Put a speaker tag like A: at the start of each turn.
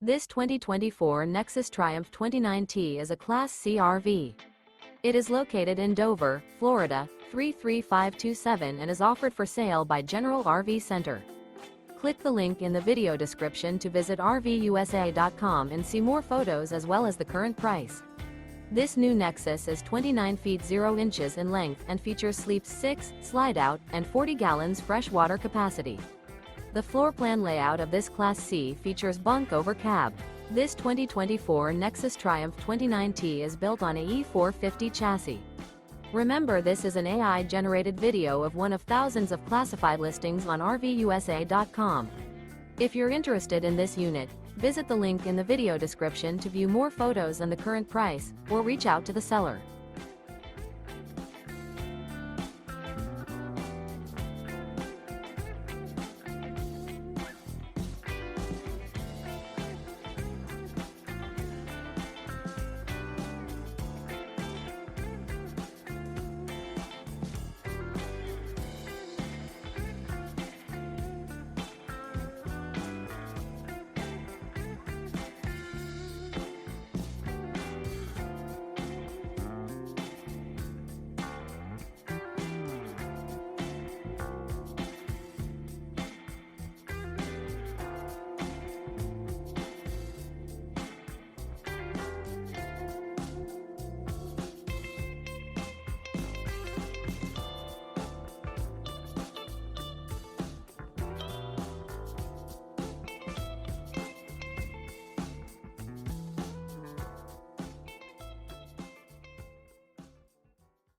A: This 2024 Nexus Triumph 29T is a Class C RV. It is located in Dover, Florida, 33527 and is offered for sale by General RV Center. Click the link in the video description to visit RVUSA.com and see more photos as well as the current price. This new Nexus is 29 feet 0 inches in length and features sleeps 6, slide-out, and 40 gallons fresh water capacity. The floor plan layout of this Class C features Bunk Over Cab. This 2024 Nexus Triumph 29T is built on a E450 chassis. Remember, this is an AI-generated video of one of thousands of classified listings on RVUSA.com. If you're interested in this unit, visit the link in the video description to view more photos and the current price, or reach out to the seller.